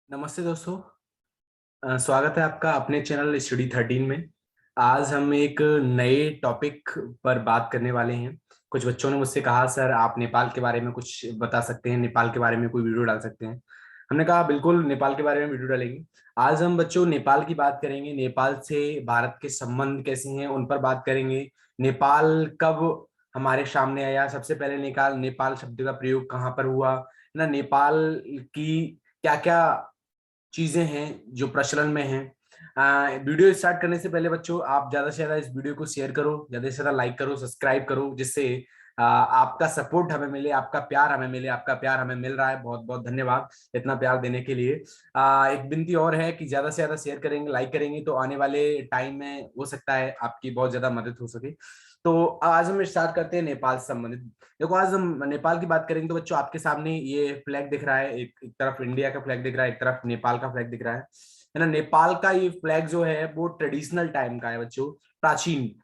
नमस्ते दोस्तों। स्वागत है आपका अपने चैनल स्टडी 13 में। आज हम एक नए टॉपिक पर बात करने वाले हैं। कुछ बच्चों ने मुझसे कहा, सर आप नेपाल के बारे में कुछ बता सकते हैं, नेपाल के बारे में कोई वीडियो डाल सकते हैं। हमने कहा बिल्कुल नेपाल के बारे में वीडियो डालेंगे। आज हम बच्चों नेपाल की बात करेंगे, नेपाल से भारत के संबंध कैसे हैं उन पर बात करेंगे। नेपाल कब हमारे सामने आया, सबसे पहले नेपाल नेपाल शब्द का प्रयोग कहाँ पर हुआ, है ना। नेपाल की क्या क्या चीजें हैं जो प्रचलन में हैं। वीडियो स्टार्ट करने से पहले बच्चों आप ज्यादा से ज्यादा इस वीडियो को शेयर करो, ज्यादा से ज्यादा लाइक करो, सब्सक्राइब करो, जिससे आपका सपोर्ट हमें मिले, आपका प्यार हमें मिले। आपका प्यार हमें मिल रहा है, बहुत बहुत धन्यवाद इतना प्यार देने के लिए। एक विनती और है कि ज्यादा से ज्यादा शेयर करेंगे, लाइक करेंगे तो आने वाले टाइम में हो सकता है आपकी बहुत ज्यादा मदद हो सके। तो आज हम स्टार्ट करते हैं नेपाल से संबंधित। देखो, आज हम नेपाल की बात करेंगे तो बच्चों आपके सामने ये फ्लैग दिख रहा है, एक तरफ इंडिया का फ्लैग दिख रहा है, एक तरफ नेपाल का फ्लैग दिख रहा है ना। नेपाल का ये फ्लैग जो है वो ट्रेडिशनल टाइम का है बच्चों, प्राचीन।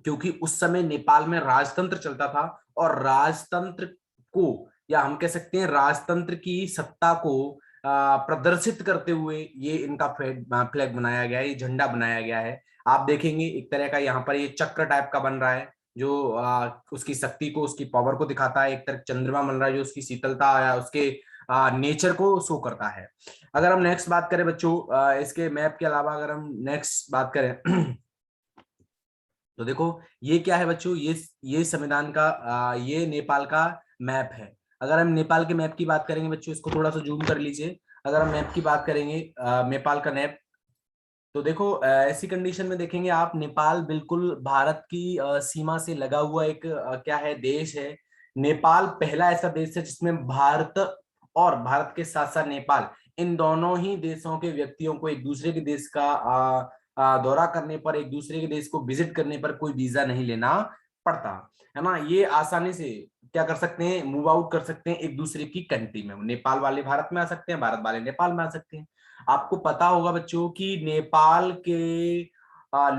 क्योंकि उस समय नेपाल में राजतंत्र चलता था, और राजतंत्र को, या हम कह सकते हैं राजतंत्र की सत्ता को प्रदर्शित करते हुए ये इनका फ्लैग बनाया गया है, ये झंडा बनाया गया है। आप देखेंगे एक तरह का यहाँ पर ये चक्र टाइप का बन रहा है, जो उसकी शक्ति को, उसकी पावर को दिखाता है। एक तरफ चंद्रमा बन रहा है जो उसकी शीतलता या उसके नेचर को शो करता है। अगर हम नेक्स्ट बात करें बच्चों, इसके मैप के अलावा अगर हम नेक्स्ट बात करें तो देखो ये क्या है बच्चों, ये संविधान का ये नेपाल का मैप है। अगर हम नेपाल के मैप की बात करेंगे बच्चों, इसको थोड़ा सा जूम कर लीजिए। अगर हम मैप की बात करेंगे, नेपाल का मैप, तो देखो ऐसी कंडीशन में देखेंगे आप, नेपाल बिल्कुल भारत की सीमा से लगा हुआ एक क्या है, देश है। नेपाल पहला ऐसा देश है जिसमें भारत और भारत के साथ साथ नेपाल, इन दोनों ही देशों के व्यक्तियों को एक दूसरे के देश का दौरा करने पर, एक दूसरे के देश को विजिट करने पर कोई वीजा नहीं लेना पड़ता, है ना। ये आसानी से क्या कर सकते हैं, मूव आउट कर सकते हैं एक दूसरे की कंट्री में। नेपाल वाले भारत में आ सकते हैं, भारत वाले नेपाल में आ सकते हैं। आपको पता होगा बच्चों कि नेपाल के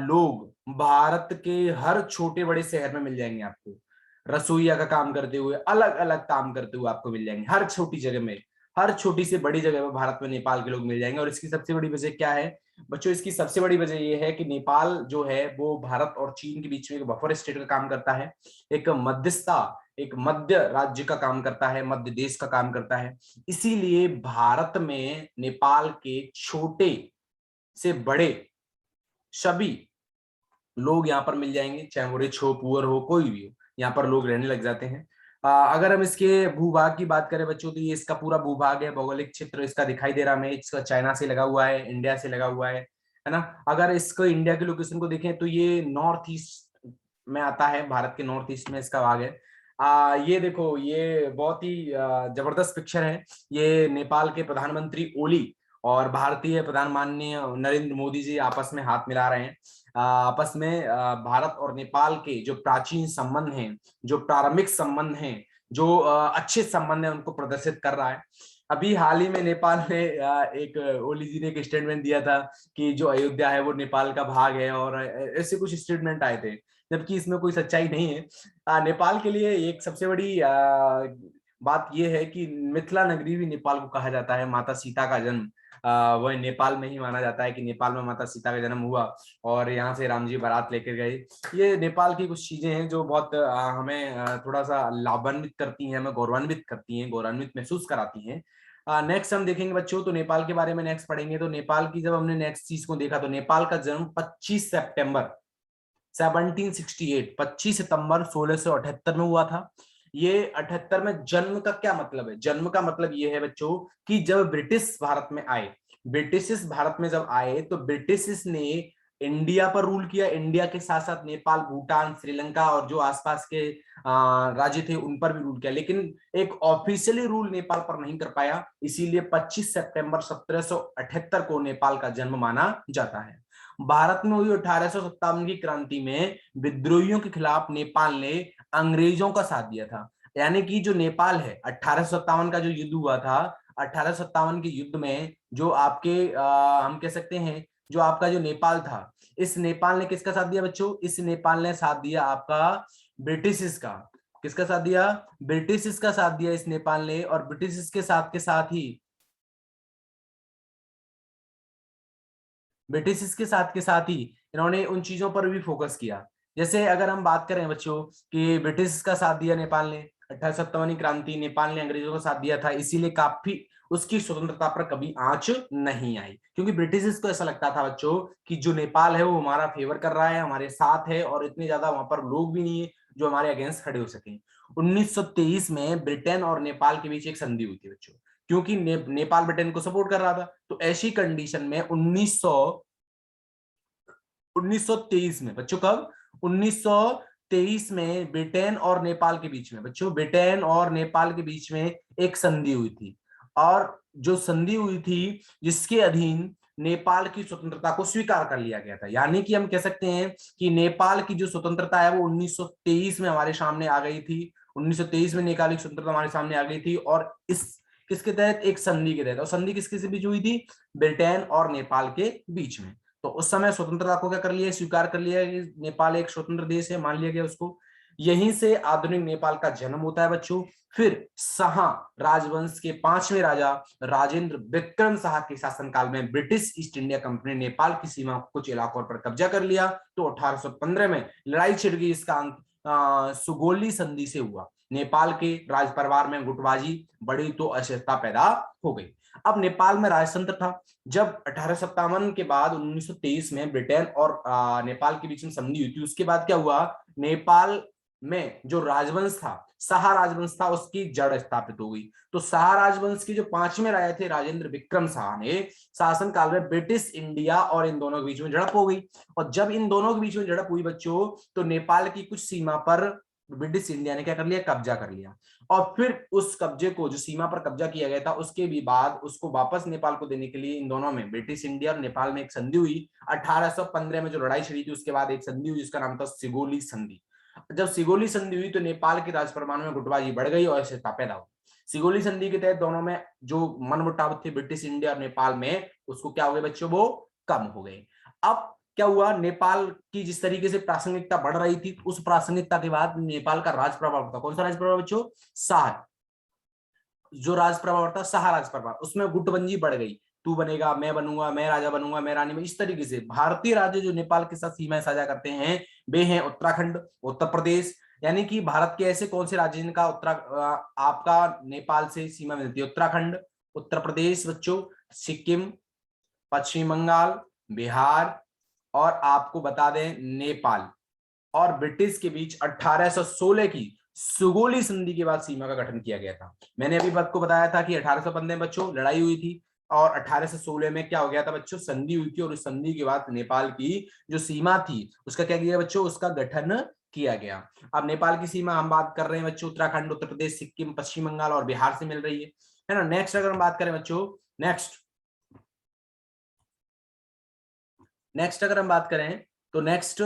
लोग भारत के हर छोटे बड़े शहर में मिल जाएंगे आपको। रसोईया का काम करते हुए, अलग अलग काम करते हुए आपको मिल जाएंगे हर छोटी जगह में। हर छोटी से बड़ी जगह में भारत में नेपाल के लोग मिल जाएंगे। और इसकी सबसे बड़ी वजह क्या है बच्चों, इसकी सबसे बड़ी वजह यह है कि नेपाल जो है वो भारत और चीन के बीच में एक बफर स्टेट का काम करता है, एक मध्यस्थता, एक मध्य राज्य का काम करता है, मध्य देश का काम करता है। इसीलिए भारत में नेपाल के छोटे से बड़े सभी लोग यहाँ पर मिल जाएंगे, चाहे वो रिच हो, पुअर हो, कोई भी हो, यहाँ पर लोग रहने लग जाते हैं। अगर हम इसके भूभाग की बात करें बच्चों, तो ये इसका पूरा भूभाग है, भौगोलिक क्षेत्र इसका दिखाई दे रहा है, इसका चाइना से लगा हुआ है, इंडिया से लगा हुआ है ना। अगर इसको इंडिया के लोकेशन को देखें तो ये नॉर्थ ईस्ट में आता है, भारत के नॉर्थ ईस्ट में इसका भाग है। ये देखो, ये बहुत ही जबरदस्त पिक्चर है। ये नेपाल के प्रधानमंत्री ओली और भारतीय प्रधान माननीय नरेंद्र मोदी जी आपस में हाथ मिला रहे हैं। आपस में भारत और नेपाल के जो प्राचीन संबंध हैं, जो प्रारंभिक संबंध हैं, जो अच्छे संबंध हैं, उनको प्रदर्शित कर रहा है। अभी हाल ही में नेपाल ने एक ओली जी ने एक स्टेटमेंट दिया था कि जो अयोध्या है वो नेपाल का भाग है, और ऐसे कुछ स्टेटमेंट आए थे, जबकि इसमें कोई सच्चाई नहीं है। नेपाल के लिए एक सबसे बड़ी बात यह है कि मिथिला नगरी भी नेपाल को कहा जाता है। माता सीता का जन्म वह नेपाल में ही माना जाता है, कि नेपाल में माता सीता का जन्म हुआ और यहाँ से राम जी बारात लेकर गए। ये नेपाल की कुछ चीजें हैं जो बहुत हमें थोड़ा सा लाभान्वित करती हैं, हमें गौरवान्वित करती हैं, गौरवान्वित महसूस कराती हैं। नेक्स्ट हम देखेंगे बच्चों, तो नेपाल के बारे में नेक्स्ट पढ़ेंगे। तो नेपाल की जब हमने नेक्स्ट चीज को देखा, तो नेपाल का जन्म 25 सितंबर 1768, 25 सितंबर 1678 में हुआ था। ये 78 में जन्म का क्या मतलब है, जन्म का मतलब ये है बच्चों कि जब ब्रिटिश भारत में आए, ब्रिटिश भारत में जब आए तो ब्रिटिश ने इंडिया पर रूल किया, इंडिया के साथ साथ नेपाल, भूटान, श्रीलंका और जो आसपास के राज्य थे उन पर भी रूल किया, लेकिन एक ऑफिशियली रूल नेपाल पर नहीं कर पाया। इसीलिए 25 सितंबर 1778 को नेपाल का जन्म माना जाता है। भारत में हुई 1857 की क्रांति में विद्रोहियों के खिलाफ नेपाल ने अंग्रेजों का साथ दिया था। यानी कि जो नेपाल है, 1857 का जो युद्ध हुआ था, 1857 के युद्ध में जो आपके हम कह सकते हैं, जो आपका जो नेपाल था, इस नेपाल ने किसका साथ दिया बच्चों, इस नेपाल ने साथ दिया आपका ब्रिटिश का। किसका साथ दिया, ब्रिटिश का साथ दिया इस नेपाल ने। और ब्रिटिश के साथ ही ब्रिटिश के साथ ही इन्होंने उन चीजों पर भी फोकस किया। जैसे अगर हम बात करें बच्चों कि ब्रिटिश का साथ दिया नेपाल ने, 1857 क्रांति, नेपाल ने अंग्रेजों का साथ दिया था, इसीलिए काफी उसकी स्वतंत्रता पर कभी आंच नहीं आई, क्योंकि ब्रिटिश को ऐसा लगता था बच्चों कि जो नेपाल है वो हमारा फेवर कर रहा है, हमारे साथ है, और इतने ज्यादा वहां पर लोग भी नहीं है जो हमारे अगेंस्ट खड़े हो सके। 1923 में ब्रिटेन और नेपाल के बीच एक संधि हुई थी बच्चों, क्योंकि नेपाल ब्रिटेन को सपोर्ट कर रहा था। तो ऐसी कंडीशन में 1923 में बच्चों, कब? 1923 में ब्रिटेन और नेपाल के बीच में बच्चों, ब्रिटेन और नेपाल के बीच में एक संधि हुई थी, और जो संधि हुई थी जिसके अधीन नेपाल की स्वतंत्रता को स्वीकार कर लिया गया था। यानी कि हम कह सकते हैं कि नेपाल की जो स्वतंत्रता है वो 1923 में हमारे सामने आ गई थी। 1923 में नेपाल की स्वतंत्रता हमारे सामने आ गई थी, और इस किसके तहत? एक संधि के तहत। और संधि किसके से बीच हुई थी? ब्रिटेन और नेपाल के बीच में। तो उस समय स्वतंत्रता को क्या कर लिया? स्वीकार कर लिया कि नेपाल एक स्वतंत्र देश है, मान लिया गया उसको। यहीं से आधुनिक नेपाल का जन्म होता है बच्चों। फिर शाह राजवंश के 5वें राजा राजेंद्र विक्रम शाह के शासनकाल में ब्रिटिश ईस्ट इंडिया कंपनी ने नेपाल की सीमा को कुछ इलाकों पर कब्जा कर लिया। तो 1815 में लड़ाई छिड़ गई। इसका अंत सुगोली संधि से हुआ। नेपाल के राजपरिवार में गुटबाजी बढ़ी तो अस्थिरता पैदा हो गई। अब नेपाल में राजतंत्र था। जब 1857 के बाद 1923 में ब्रिटेन और नेपाल के बीच में संधि हुई थी, उसके बाद क्या हुआ? नेपाल में जो राजवंश था, शाह राजवंश था, उसकी जड़ स्थापित हो गई। तो शाह राजवंश के जो 5वें राजा थे राजेंद्र विक्रम शाह ने शासन काल में ब्रिटिश इंडिया और इन दोनों के बीच में झड़प हो गई। और जब इन दोनों के बीच में झड़प हुई बच्चों, तो नेपाल की कुछ सीमा पर ब्रिटिश इंडिया ने क्या कर लिया? कब्जा कर लिया। और फिर उस कब्जे को, जो सीमा पर कब्जा किया गया था, उसके भी बाद उसको वापस नेपाल को देने के लिए इन दोनों में, ब्रिटिश इंडिया और नेपाल में एक संधि हुई। 1815 में जो लड़ाई छिड़ी थी उसके बाद एक संधि हुई जिसका नाम था सिगोली संधि। जब सिगोली संधि हुई तो नेपाल के राजपरिवार में गुटबाजी बढ़ गई और अस्थिरता पैदा हुई। सिगोली संधि के तहत दोनों में जो मनमुटाव थे ब्रिटिश इंडिया और नेपाल में, उसको क्या हो गए बच्चों? वो कम हो गए। अब क्या हुआ? नेपाल की जिस तरीके से प्रासंगिकता बढ़ रही थी, उस प्रासंगिकता के बाद नेपाल का राजप्रभाव था। कौन सा राजप्रभाव बच्चों? शाह। जो राजप्रभाव था शाह राजप्रभाव, उसमें गुटबंदी बढ़ गई। तू बनेगा, मैं बनूंगा, मैं राजा बनूंगा, मैं रानी। में इस तरीके से भारतीय राज्य जो नेपाल के साथ सीमाएं साझा करते हैं वे हैं उत्तराखंड, उत्तर प्रदेश। यानी कि भारत के ऐसे कौन से राज्य जिनका आपका नेपाल से सीमा मिलती है? उत्तराखंड, उत्तर प्रदेश बच्चों, सिक्किम, पश्चिम बंगाल, बिहार, और आपको बता दें नेपाल। और ब्रिटिश के बीच 1816 की सुगोली संधि के बाद सीमा का गठन किया गया था। मैंने अभी बात को बताया था कि 1815 में बच्चों लड़ाई हुई थी, और 1816 में क्या हो गया था बच्चों? संधि हुई थी। और उस संधि के बाद नेपाल की जो सीमा थी उसका क्या किया बच्चों? उसका गठन किया गया। अब नेपाल की सीमा हम बात कर रहे हैं बच्चों, उत्तराखंड, उत्तर प्रदेश, सिक्किम, पश्चिम बंगाल और बिहार से मिल रही है ना। नेक्स्ट अगर हम बात करें बच्चों, नेक्स्ट अगर हम बात करें तो नेक्स्ट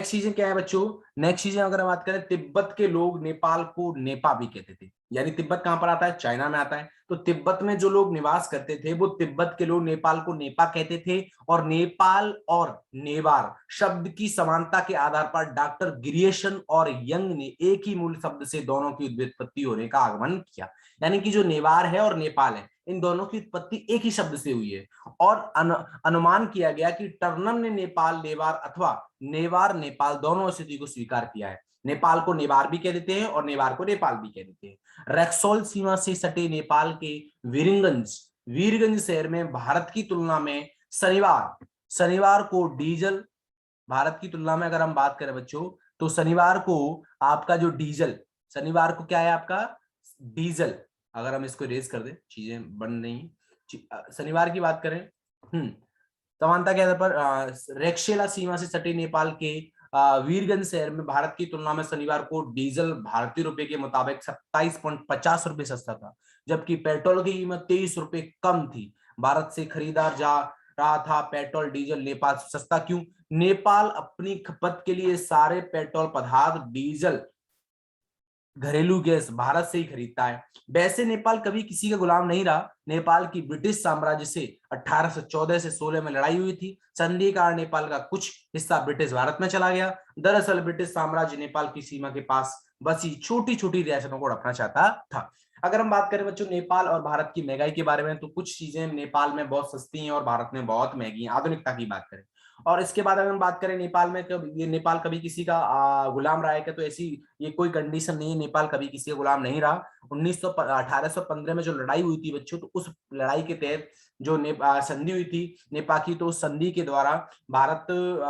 चीजें क्या है बच्चों? नेक्स्ट चीजें अगर हम बात करें, तिब्बत के लोग नेपाल को नेपा भी कहते थे। यानी तिब्बत कहां पर आता है? चाइना में आता है। तो तिब्बत में जो लोग निवास करते थे वो तिब्बत के लोग नेपाल को नेपा कहते थे। और नेपाल और नेवार शब्द की समानता के आधार पर डॉक्टर गिरियसन और यंग ने एक ही मूल शब्द से दोनों की व्युत्पत्ति होने का आगमन किया। यानी कि जो नेवार है और नेपाल है, इन दोनों की उत्पत्ति एक ही शब्द से हुई है। और अनुमान किया गया कि टर्नर ने नेपाल नेवार अथवा नेवार नेपाल दोनों स्थिति को स्वीकार किया है। नेपाल को नेवार भी कह देते हैं और नेवार को नेपाल भी कह देते हैं। रक्सौल सीमा से सटे नेपाल के वीरगंज शहर में भारत की तुलना में शनिवार को डीजल, भारत की तुलना में अगर हम बात करें बच्चों, तो शनिवार को आपका जो डीजल, शनिवार को क्या है आपका? डीजल। अगर हम इसको रेज कर दें, चीजें बन नहीं, शनिवार की बात करें, समानता के आधार पर रेक्शेला सीमा से सटे नेपाल के वीरगंज शहर में भारत की तुलना में शनिवार को डीजल भारतीय रुपए के मुताबिक 27.50 रुपए सस्ता था, जबकि पेट्रोल की कीमत 23 रुपए कम थी। भारत से खरीदार जा रहा था पेट्रोल डीजल नेपाल सस्ता क्यों? नेपाल अपनी खपत के लिए सारे पेट्रोल पदार्थ, डीजल, घरेलू गैस भारत से ही खरीदता है। वैसे नेपाल कभी किसी का गुलाम नहीं रहा। नेपाल की ब्रिटिश साम्राज्य से 1814 से 16 में लड़ाई हुई थी। संधि के कारण नेपाल का कुछ हिस्सा ब्रिटिश भारत में चला गया। दरअसल ब्रिटिश साम्राज्य नेपाल की सीमा के पास बसी छोटी छोटी रियासतों को हड़पना चाहता था। अगर हम बात करें बच्चों नेपाल और भारत की महंगाई के बारे में, तो कुछ चीजें नेपाल में बहुत सस्ती हैं और भारत में बहुत महंगी हैं, आधुनिकता की बात करें। और इसके बाद अगर हम बात करें नेपाल में, कब ये नेपाल कभी किसी का गुलाम रहा है क्या, तो ऐसी ये कोई कंडीशन नहीं है, नेपाल कभी किसी का गुलाम नहीं रहा। 1815 में जो लड़ाई हुई थी बच्चों, तो उस लड़ाई के तहत जो संधि हुई थी नेपाल की, तो उस संधि के द्वारा भारत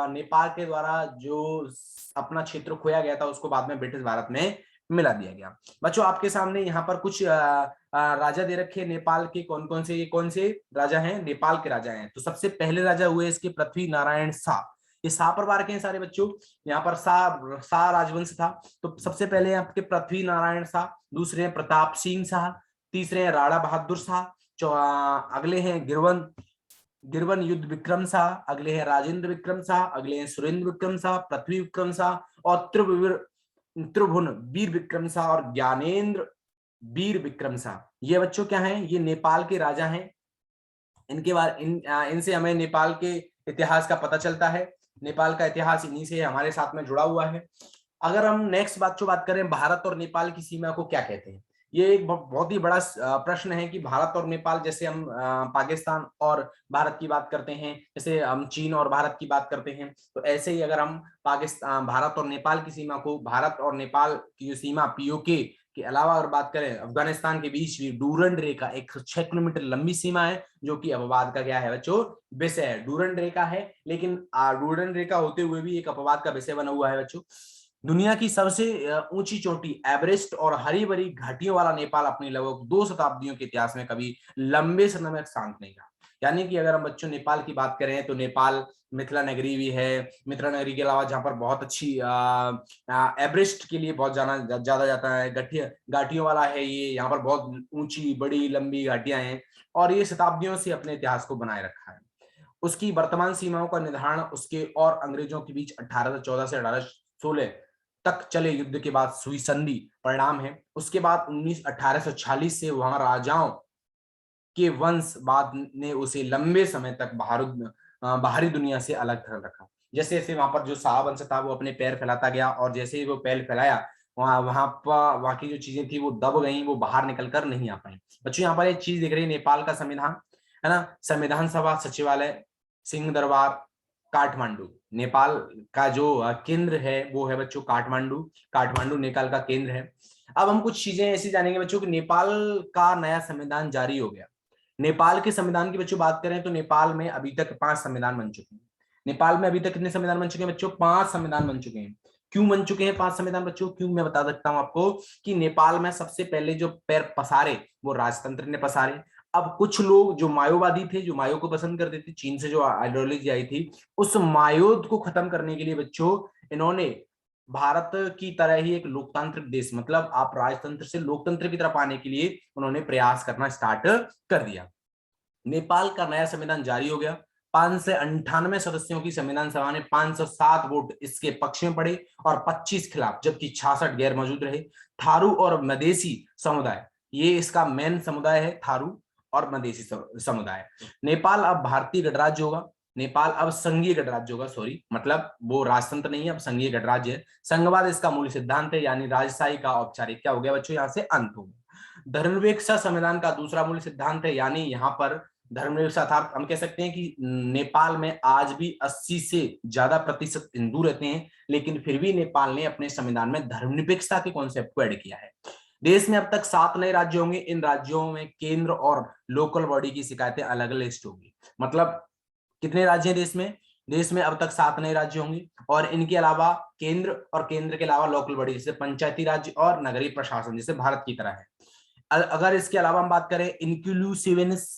नेपाल के द्वारा जो अपना क्षेत्र खोया गया था उसको बाद में ब्रिटिश भारत में मिला दिया गया। बच्चों आपके सामने यहाँ पर कुछ राजा दे रखे नेपाल के, कौन कौन से, ये कौन से राजा हैं, नेपाल के राजा हैं। तो सबसे पहले राजा हुए इसके पृथ्वी नारायण शाह। ये शाह परिवार के हैं सारे बच्चों, यहाँ पर शाह राजवंश था। तो सबसे पहले आपके पृथ्वी नारायण शाह, दूसरे हैं प्रताप सिंह शाह, तीसरे हैं राणा बहादुर शाह, अगले हैं गिरवन गिरवन युद्ध विक्रम शाह, अगले हैं राजेंद्र विक्रम शाह, अगले हैं सुरेंद्र विक्रम शाह, पृथ्वी विक्रम शाह और त्रिभुवन वीर विक्रम शाह और ज्ञानेंद्र वीर विक्रम शाह। ये बच्चों क्या हैं, ये नेपाल के राजा हैं। इनके बारे इनसे हमें नेपाल के इतिहास का पता चलता है। नेपाल का इतिहास इन्हीं से हमारे साथ में जुड़ा हुआ है। अगर हम नेक्स्ट बात करें, भारत और नेपाल की सीमा को क्या कहते हैं, ये एक बहुत ही बड़ा प्रश्न है कि भारत और नेपाल, जैसे हम पाकिस्तान और भारत की बात करते हैं, जैसे हम चीन और भारत की बात करते हैं, तो ऐसे ही अगर हम पाकिस्तान, भारत और नेपाल की सीमा को, भारत और नेपाल की जो सीमा पीओके के अलावा अगर बात करें, अफगानिस्तान के बीच भी डूरंड रेखा 106 किलोमीटर लंबी सीमा है, जो कि अपवाद का क्या है बच्चों, विषय है। डूरंड रेखा है, लेकिन डूरंड रेखा होते हुए भी एक अपवाद का विषय बना हुआ है बच्चों। दुनिया की सबसे ऊंची चोटी एवरेस्ट और हरी भरी घाटियों वाला नेपाल अपनी लगभग 2 शताब्दियों के इतिहास में कभी लंबे समय में शांत नहीं रहा। यानी कि अगर हम बच्चों नेपाल की बात करें, तो नेपाल मिथिला नगरी भी है। मिथिला नगरी के अलावा जहाँ पर बहुत अच्छी एवरेस्ट के लिए बहुत ज्यादा जाता है, घाटियों वाला है ये, यहाँ पर बहुत ऊंची बड़ी लंबी घाटियां हैं और ये शताब्दियों से अपने इतिहास को बनाए रखा है। उसकी वर्तमान सीमाओं का निर्धारण उसके और अंग्रेजों के बीच 1814 से 1816 तक चले युद्ध के बाद हुई संधि परिणाम है। उसके बाद 1846 से वहां राजाओं के वंश बाद ने उसे लंबे समय तक बाहरी दुनिया से अलग कर रखा। जैसे जैसे वहां पर जो शाह वंश था वो अपने पैर फैलाता गया, और जैसे ही वो पैर फैलाया, वहां की जो चीजें थी वो दब गई, वो बाहर निकल कर नहीं आ पाई। बच्चों यहाँ पर एक चीज दिख रही है, नेपाल का संविधान है ना, संविधान सभा सचिवालय सिंह दरबार काठमांडू, नेपाल का जो केंद्र है वो है बच्चों काठमांडू। काठमांडू नेपाल का केंद्र है। अब हम कुछ चीजें ऐसी जानेंगे बच्चों कि नेपाल का नया संविधान जारी हो गया। नेपाल के संविधान की बच्चों बात करें, तो नेपाल में अभी तक 5 संविधान बन चुके हैं। नेपाल में अभी तक कितने संविधान बन चुके हैं बच्चों, 5 संविधान बन चुके हैं। क्यों बन चुके हैं 5 संविधान बच्चों, क्यों, मैं बता सकता हूं आपको कि नेपाल में सबसे पहले जो पैर पसारे वो राजतंत्र ने पसारे। अब कुछ लोग जो मायोवादी थे, जो मायो को पसंद करते थे, चीन से जो आइडियोलॉजी आई थी, उस मायोद को खत्म करने के लिए बच्चों इन्होंने भारत की तरह ही एक लोकतांत्रिक देश, मतलब आप राजतंत्र से लोकतंत्र की तरफ आने के लिए उन्होंने प्रयास करना स्टार्ट कर दिया। नेपाल का नया संविधान जारी हो गया। 598 सदस्यों की संविधान सभा ने 507 वोट इसके पक्ष में पड़े और 25 खिलाफ, जबकि 66 गैर मौजूद रहे। थारू और मदेशी समुदाय, ये इसका मेन समुदाय है, थारू और मदेशी समुदाय। नेपाल अब भारतीय गणराज्य होगा। नेपाल अब संघीय गणराज्य होगा, सॉरी, मतलब वो राजतंत्र नहीं है, अब संघीय गणराज्य है। संघवाद इसका मूल सिद्धांत है, यानी राजशाही का औपचारिक क्या हो गया बच्चों, यहाँ से अंत हो गया। धर्मनिरपेक्ष संविधान का दूसरा मूल सिद्धांत है, यानी यहाँ पर धर्मनिरपेक्ष अर्थात हम कह सकते हैं कि नेपाल में आज भी 80 से ज्यादा प्रतिशत हिंदू रहते हैं, लेकिन फिर भी नेपाल ने अपने संविधान में धर्मनिरपेक्षता के कॉन्सेप्ट को ऐड किया है। देश में अब तक 7 नए राज्य होंगे। इन राज्यों में केंद्र और लोकल बॉडी की शिकायतें अलग अलग लिस्ट होगी। मतलब कितने राज्य हैं देश में, देश में अब तक 7 नए राज्य होंगे, और इनके अलावा केंद्र और केंद्र के अलावा लोकल बॉडी, जैसे पंचायती राज्य और नगरीय प्रशासन, जैसे भारत की तरह है। अगर इसके अलावा हम बात करें इंक्लूसिवनेस,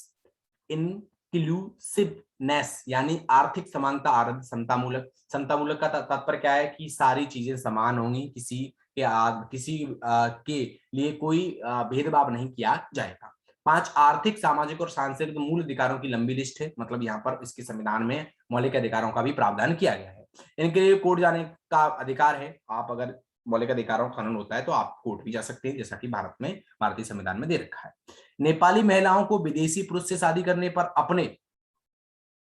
यानी आर्थिक समानता, समतामूलक का तात्पर्य क्या है कि सारी चीजें समान होंगी, किसी के लिए कोई भेदभाव नहीं किया जाएगा। 5 आर्थिक, सामाजिक और सांस्कृतिक मूल अधिकारों की लंबी लिस्ट है, मतलब यहाँ पर इसके संविधान में मौलिक अधिकारों का भी प्रावधान किया गया है। इनके लिए कोर्ट जाने का अधिकार है। आप अगर मौलिक अधिकारों का कानून होता है तो आप कोर्ट भी जा सकते हैं, जैसा कि भारतीय संविधान में दे रखा है। नेपाली महिलाओं को विदेशी पुरुष से शादी करने पर अपने,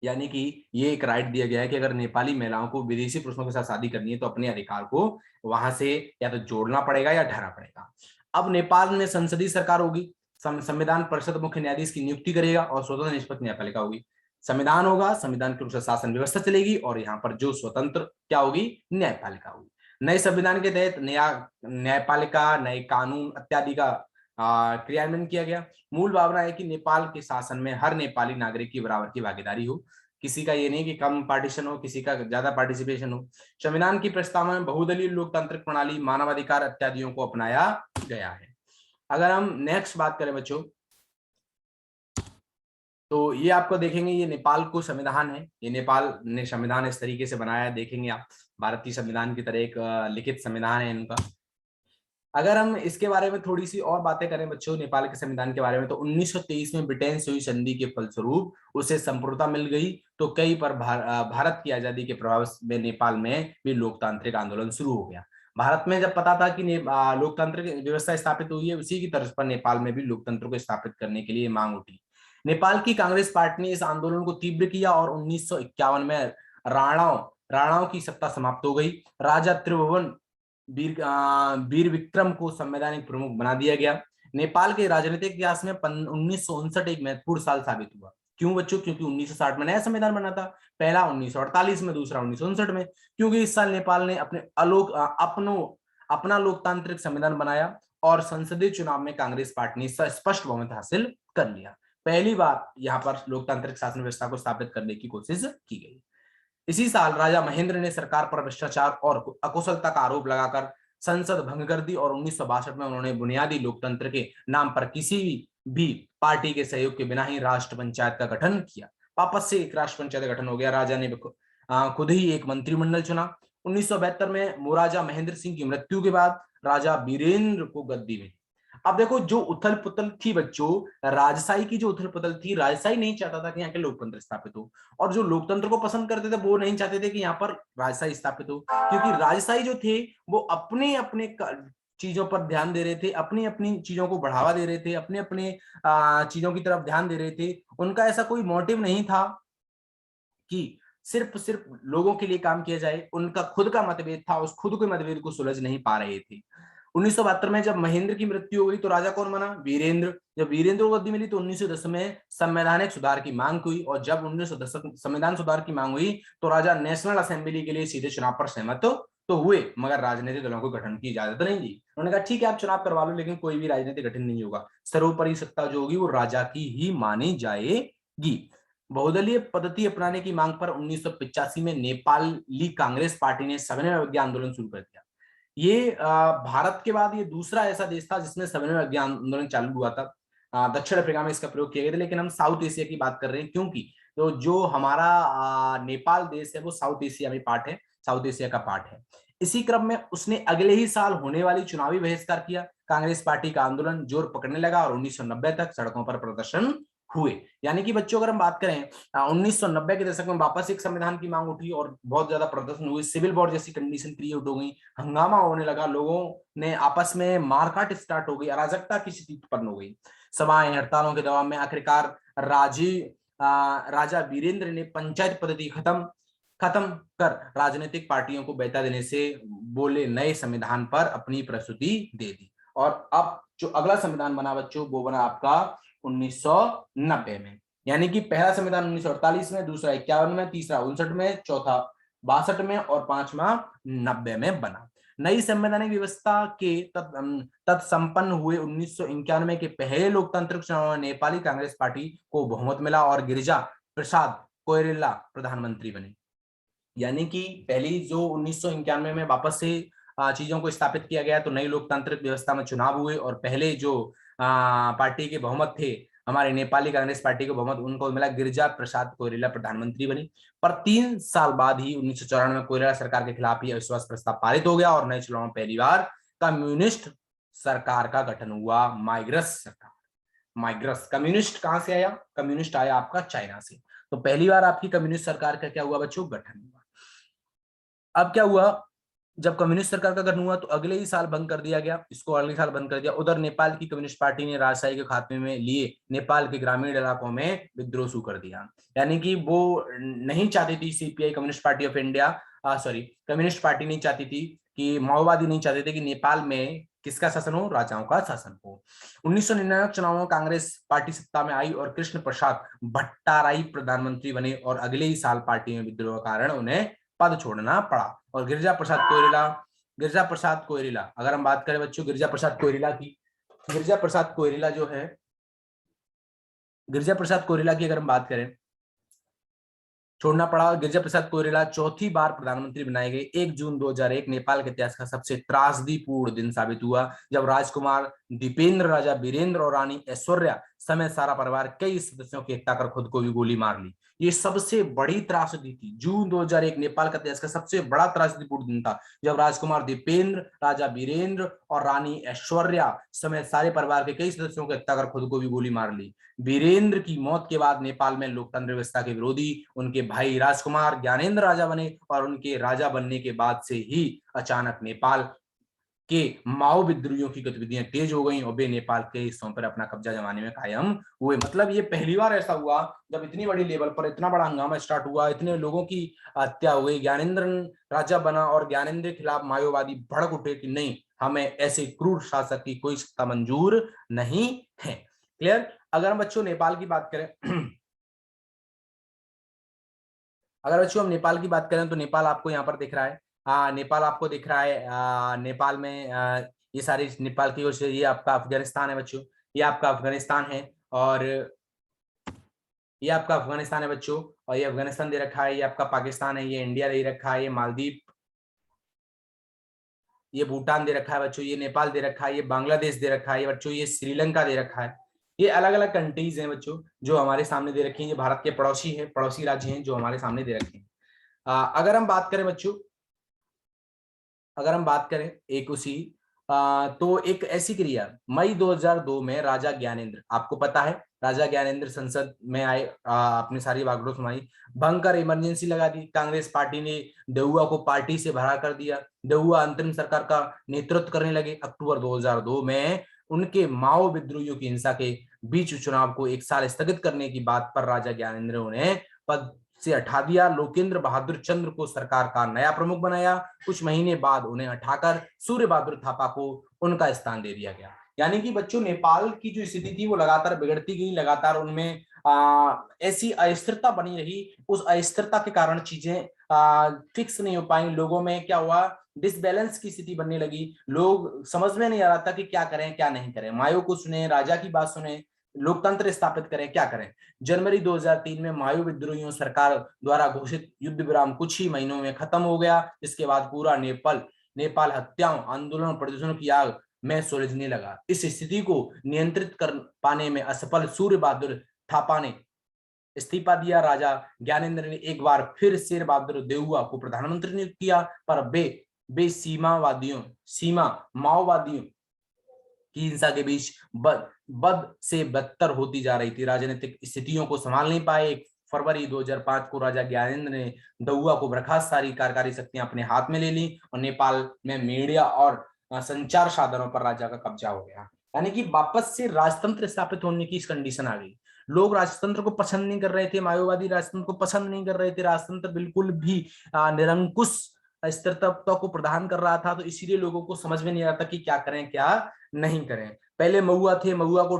यानी कि ये एक राइट दिया गया है कि अगर नेपाली महिलाओं को विदेशी पुरुषों के साथ शादी करनी है तो अपने अधिकार को वहां से या तो जोड़ना पड़ेगा या ठहरा पड़ेगा। अब नेपाल में संसदीय सरकार होगी, संविधान परिषद मुख्य न्यायाधीश की नियुक्ति करेगा और स्वतंत्र निष्पक्ष न्यायपालिका होगी। संविधान होगा, संविधान के अनुसार शासन व्यवस्था चलेगी और यहाँ पर जो स्वतंत्र क्या होगी, न्यायपालिका होगी। नए संविधान के तहत नया न्यायपालिका, नए कानून इत्यादि का क्रियान्वयन किया गया। मूल भावना है कि नेपाल के शासन में हर नेपाली नागरिक की बराबर की भागीदारी हो, किसी का ये नहीं कि कम पार्टीशन हो, किसी का ज्यादा पार्टिसिपेशन हो। संविधान की प्रस्तावना में बहुदलीय लोकतांत्रिक प्रणाली, मानवाधिकार इत्यादियों को अपनाया गया है। अगर हम नेक्स्ट बात करें बच्चों, तो ये आपको देखेंगे, ये नेपाल को संविधान है, ये नेपाल ने संविधान इस तरीके से बनाया है, देखेंगे आप भारतीय संविधान की तरह एक लिखित संविधान है इनका। अगर हम इसके बारे में थोड़ी सी और बातें करें बच्चों, नेपाल के संविधान के बारे में, तो 1923 में ब्रिटेन से हुई संधि के फलस्वरूप उसे संप्रभुता मिल गई। तो कई पर भारत की आजादी के प्रभाव में नेपाल में भी लोकतांत्रिक आंदोलन शुरू हो गया। भारत में जब पता था कि लोकतांत्रिक व्यवस्था स्थापित हुई है, उसी की तर्ज पर नेपाल में भी लोकतंत्र को स्थापित करने के लिए मांग उठी। नेपाल की कांग्रेस पार्टी ने इस आंदोलन को तीव्र किया और 1951 में राणाओं की सत्ता समाप्त हो गई। राजा त्रिभुवन वीर विक्रम को संवैधानिक प्रमुख बना दिया गया। नेपाल के राजनीतिक इतिहास में 1959 एक महत्वपूर्ण साल साबित हुआ। क्यों बच्चों? क्योंकि 1960 में नया संविधान बना था, पहला 1948 में, दूसरा 1959 में। क्योंकि इस साल नेपाल ने अपना लोकतांत्रिक संविधान बनाया और संसदीय चुनाव में कांग्रेस पार्टी ने स्पष्ट बहुमत हासिल कर लिया। पहली बार यहाँ पर लोकतांत्रिक शासन व्यवस्था को स्थापित करने की कोशिश की गई। इसी साल राजा महेंद्र ने सरकार पर भ्रष्टाचार और अकुशलता का आरोप लगाकर संसद भंग कर दी और 1962 में उन्होंने बुनियादी लोकतंत्र के नाम पर किसी भी पार्टी के सहयोग के बिना ही राष्ट्र पंचायत का गठन किया। वापस से एक राष्ट्र पंचायत गठन हो गया। राजा ने खुद ही एक मंत्रिमंडल चुना। 1972 में महाराजा महेंद्र सिंह की मृत्यु के बाद राजा वीरेंद्र को गद्दी मिली। अब देखो, जो उथल पुथल थी बच्चों, राजशाही की जो उथल पुथल थी, राजशाही नहीं चाहता था कि यहाँ के लोकतंत्र स्थापित हो, और जो लोकतंत्र को पसंद करते थे वो नहीं चाहते थे कि यहाँ पर राजशाही स्थापित हो, क्योंकि राजशाही जो थे वो अपने अपने चीजों पर ध्यान दे रहे थे, अपनी अपनी चीजों को बढ़ावा दे रहे थे, अपने अपने चीजों की तरफ ध्यान दे रहे थे। उनका ऐसा कोई मोटिव नहीं था कि सिर्फ लोगों के लिए काम किया जाए। उनका खुद का मतभेद था, उस खुद के मतभेद को सुलझ नहीं पा रहे थे। 1972 में जब महेंद्र की मृत्यु हो गई तो राजा कौन बना? वीरेंद्र। जब वीरेंद्र को गद्दी मिली तो 1910 में संवैधानिक सुधार की मांग हुई, और जब 1910 संविधान सुधार की मांग हुई तो राजा नेशनल असेंबली के लिए सीधे चुनाव पर सहमत तो हुए, मगर राजनीतिक दलों को गठन की इजाजत नहीं दी। उन्होंने कहा ठीक है आप चुनाव करवा लो, लेकिन कोई भी राजनीतिक गठन नहीं होगा, सर्वोपरि सत्ता जो होगी वो राजा की ही मानी जाएगी। बहुदलीय पद्धति अपनाने की मांग पर 1985 में नेपाली कांग्रेस पार्टी ने सविनय अवज्ञा आंदोलन शुरू कर दिया। ये भारत के बाद ये दूसरा ऐसा देश था जिसमें सविनय अवज्ञा आंदोलन चालू हुआ था। दक्षिण अफ्रीका में इसका प्रयोग किया गया था, लेकिन हम साउथ एशिया की बात कर रहे हैं, क्योंकि तो जो हमारा नेपाल देश है वो साउथ एशिया में पार्ट है, साउथ एशिया का पार्ट है। इसी क्रम में उसने अगले ही साल होने वाली चुनावी बहिष्कार किया। कांग्रेस पार्टी का आंदोलन जोर पकड़ने लगा और 1990 तक सड़कों पर प्रदर्शन हुए। यानी कि बच्चों अगर हम बात करें 1990 के दशक में वापस एक संविधान की मांग उठी और बहुत ज्यादा प्रदर्शन हुए, सिविल वॉर जैसी कंडीशन क्रिएट हो गई, हंगामा होने लगा, लोगों ने आपस में मारकाट स्टार्ट हो गई, अराजकता की स्थिति उत्पन्न हो गई। सभाएं हड़तालों के दबाव में आखिरकार राजा वीरेंद्र ने पंचायत पद्धति खत्म कर राजनीतिक पार्टियों को बैठा देने से बोले नए संविधान पर अपनी प्रस्तुति दे दी। और अब जो अगला संविधान बना बच्चों वो बना आपका 1990 में। यानी कि पहला संविधान 1948 में, दूसरा 51 में, तीसरा 59 में, चौथा 62 में और पांचवा 90 में बना। नई संवैधानिक व्यवस्था के तत्संपन्न हुए 1991 के पहले लोकतांत्रिक चुनाव में नेपाली कांग्रेस पार्टी को बहुमत मिला और गिरिजा प्रसाद कोइराला प्रधानमंत्री बने। यानी कि पहली जो 1991 में वापस से चीजों को स्थापित किया गया, तो नई लोकतांत्रिक व्यवस्था में चुनाव हुए और पहले जो पार्टी के बहुमत थे, हमारे नेपाली कांग्रेस पार्टी को बहुमत उनको मिला, गिरिजा प्रसाद कोइराला प्रधानमंत्री बनी। पर 3 साल बाद ही 1994 में कोइराला सरकार के खिलाफ ही अविश्वास प्रस्ताव पारित हो गया और नए चुनाव में पहली बार कम्युनिस्ट सरकार का गठन हुआ, माइग्रस सरकार। माइग्रस कम्युनिस्ट कहां से आया? कम्युनिस्ट आया आपका चाइना से। तो पहली बार आपकी कम्युनिस्ट सरकार का क्या हुआ बच्चों? गठन हुआ। अब क्या हुआ, जब कम्युनिस्ट सरकार का गठन हुआ तो अगले ही साल बंद कर दिया गया, इसको अगले साल बंद कर दिया। उधर नेपाल की कम्युनिस्ट पार्टी ने राजशाही के खात्मे में लिए नेपाल के ग्रामीण इलाकों में विद्रोह शुरू कर दिया। यानी कि वो नहीं चाहती थी, CPI communist party of India communist party नहीं चाहती थी कि, माओवादी नहीं चाहते थे कि नेपाल में किसका शासन हो? राजाओं का शासन हो। 1999 चुनावों में कांग्रेस पार्टी सत्ता में आई और कृष्ण प्रसाद भट्टाराई प्रधानमंत्री बने और अगले ही साल पार्टी में विद्रोह के कारण उन्हें पद छोड़ना पड़ा। और गिरिजा प्रसाद कोइराला अगर हम बात करें बच्चों गिरिजा प्रसाद कोइराला की, गिरिजा प्रसाद कोइराला जो है, गिरिजा प्रसाद कोइराला की अगर हम बात करें, छोड़ना पड़ा। गिरिजा प्रसाद कोइराला चौथी बार प्रधानमंत्री बनाए गए। 1 जून 2001 नेपाल के इतिहास का सबसे त्रासदीपूर्ण दिन साबित हुआ जब राजकुमार दीपेंद्र, राजा वीरेंद्र और रानी ऐश्वर्या समेत सारा परिवार कई सदस्यों की हत्या कर खुद को भी गोली मार ली। ये सबसे बड़ी त्रासदी थी। जून 2001 नेपाल का इतिहास का सबसे बड़ा त्रासदीपूर्ण दिन था जब राजकुमार दीपेंद्र, राजा वीरेंद्र और रानी ऐश्वर्या समेत सारे परिवार के कई सदस्यों की हत्या कर खुद को भी गोली मार ली। वीरेंद्र की मौत के बाद नेपाल में लोकतंत्र व्यवस्था के विरोधी उनके भाई राजकुमार ज्ञानेंद्र राजा बने और उनके राजा बनने के बाद से ही अचानक नेपाल के माओ विद्रोहियों की गतिविधियां तेज हो गई और वे नेपाल के हिस्सों पर अपना कब्जा जमाने में कायम हुए। मतलब ये पहली बार ऐसा हुआ जब इतनी बड़ी लेवल पर इतना बड़ा हंगामा स्टार्ट हुआ, इतने लोगों की हत्या हुई, ज्ञानेंद्र राजा बना और ज्ञानेंद्र के खिलाफ माओवादी भड़क उठे कि नहीं, हमें ऐसे क्रूर शासक की कोई सत्ता मंजूर नहीं है। क्लियर? अगर हम बच्चों नेपाल की बात करें अगर बच्चों हम नेपाल की बात करें तो नेपाल आपको यहाँ पर दिख रहा है। नेपाल आपको दिख रहा है। नेपाल में ये सारी नेपाल की ओर से, ये आपका अफगानिस्तान है बच्चों, ये आपका अफगानिस्तान है और ये आपका अफगानिस्तान है बच्चों, और ये अफगानिस्तान दे रखा है, ये आपका पाकिस्तान है, ये इंडिया दे रखा है, ये मालदीव, ये भूटान दे रखा है बच्चों, ये नेपाल दे रखा है, ये बांग्लादेश दे रखा है बच्चों, ये श्रीलंका दे रखा है। ये अलग अलग कंट्रीज हैं बच्चों जो हमारे सामने दे रखी हैं। ये भारत के पड़ोसी हैं, पड़ोसी राज्य हैं जो हमारे सामने दे रखे हैं। अगर हम बात करें बच्चों, अगर हम बात करें एक उसी तो एक ऐसी क्रिया मई 2002 में राजा ज्ञानेंद्र, आपको पता है राजा ज्ञानेंद्र संसद में आए, अपनी सारी बागडोर सुनाई, भंग कर इमरजेंसी लगा दी। कांग्रेस पार्टी ने देउआ को पार्टी से भरा कर दिया। देउआ अंतरिम सरकार का नेतृत्व करने लगे। अक्टूबर 2002 में उनके माओ विद्रोहियों की हिंसा के बीच चुनाव को 1 साल स्थगित करने की बात पर राजा ज्ञानेंद्र उन्हें पद से हटा दिया। लोकेंद्र बहादुर चंद्र को सरकार का नया प्रमुख बनाया। कुछ महीने बाद उन्हें हटाकर सूर्य बहादुर थापा को उनका स्थान दे दिया गया। यानी कि बच्चों नेपाल की जो स्थिति थी वो लगातार बिगड़ती गई, लगातार उनमें ऐसी अस्थिरता बनी रही। उस अस्थिरता के कारण चीजें फिक्स नहीं हो पाई। लोगों में क्या हुआ, डिसबैलेंस की स्थिति बनने लगी। लोग समझ में नहीं आ रहा था कि क्या करें क्या नहीं करें, मायो को सुने, राजा की बात सुने, लोकतंत्र स्थापित करें, क्या करें। जनवरी 2003 में माओ विद्रोहियों सरकार द्वारा घोषित युद्ध विराम कुछ ही महीनों में खत्म हो गया। इसके बाद पूरा नेपाल हत्याओं, आंदोलन, प्रदर्शनों की आग में सुलझने लगा। इस स्थिति को नियंत्रित कर पाने में असफल सूर्य बहादुर थापा ने इस्तीफा दिया। राजा ज्ञानेंद्र ने एक बार फिर शेर बहादुर देउआ को प्रधानमंत्री नियुक्त किया, पर बे सीमा माओवादियों की हिंसा के बीच बद से बदतर होती जा रही थी। राजनीतिक स्थितियों को संभाल नहीं पाए। फरवरी 2005 को राजा ज्ञानेंद्र ने देउआ को बर्खास्त, सारी कार्यकारी शक्तियां अपने हाथ में ले ली और नेपाल में मीडिया और संचार साधनों पर राजा का कब्जा हो गया। यानी कि वापस से राजतंत्र स्थापित होने की कंडीशन आ गई। लोग राजतंत्र को पसंद नहीं कर रहे थे, माओवादी राजतंत्र को पसंद नहीं कर रहे थे। राजतंत्र बिल्कुल भी निरंकुश स्थिरता को प्रदान कर रहा था, तो इसीलिए लोगों को समझ में नहीं आता कि क्या करें क्या नहीं करें। पहले महुआ थे, महुआ को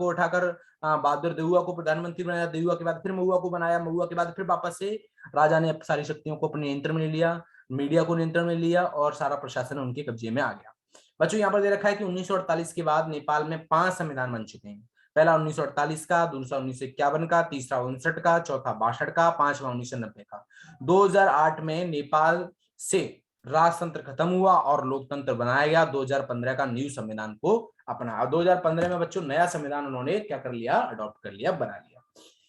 उठाकर बहादुर देउआ को प्रधानमंत्री बनाया। देउआ के बाद फिर महुआ को बनाया। महुआ के बाद फिर वापस से राजा ने सारी शक्तियों को अपने नियंत्रण में लिया, मीडिया को नियंत्रण में लिया और सारा प्रशासन उनके कब्जे में आ गया। बच्चों यहाँ पर दे रखा है कि 1948 के बाद नेपाल में 5 संविधान बन चुके हैं। पहला 1948 का, दूसरा 1951 का, तीसरा 59 का, चौथा 62 का, पांचवा 1990 का। 2008 में नेपाल से राजतंत्र खत्म हुआ और लोकतंत्र बनाया गया। 2015 का न्यू संविधान को अपना। 2015 में बच्चों नया संविधान उन्होंने क्या कर लिया, अडॉप्ट कर लिया, बना लिया।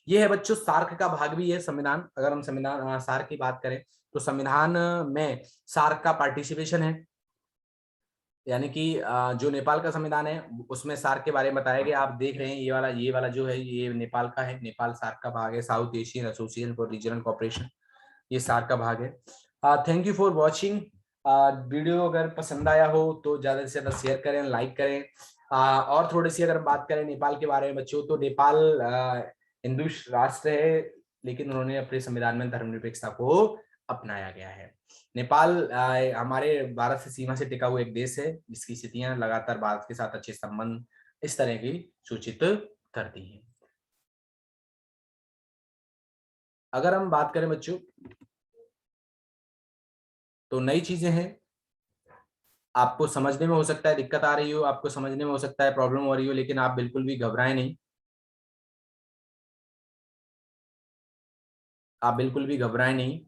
ये है बच्चों सार्क का भाग भी है संविधान। अगर हम संविधान सार्क की बात करें तो संविधान में सार्क का पार्टिसिपेशन है। यानी कि जो नेपाल का संविधान है उसमें सार्क के बारे में बताया गया। आप देख रहे हैं ये वाला जो है ये नेपाल का है। नेपाल सार्क का भाग है, south Asian association for regional cooperation, ये सार्क का भाग है। Thank you for watching. Video अगर पसंद आया हो तो ज्यादा से ज्यादा शेयर करें, लाइक करें। और थोड़ी सी अगर बात करें नेपाल के बारे में बच्चों, तो नेपाल हिंदू राष्ट्र है, लेकिन उन्होंने अपने संविधान में धर्मनिरपेक्षता को अपनाया गया है। नेपाल हमारे भारत से सीमा से टिका हुआ एक देश है जिसकी स्थितियां लगातार भारत के साथ अच्छे संबंध इस तरह की सूचित करती हैं। अगर हम बात करें बच्चों तो नई चीजें हैं, आपको समझने में हो सकता है दिक्कत आ रही हो, आपको समझने में हो सकता है प्रॉब्लम हो रही हो, लेकिन आप बिल्कुल भी घबराएं नहीं, आप बिल्कुल भी घबराएं नहीं।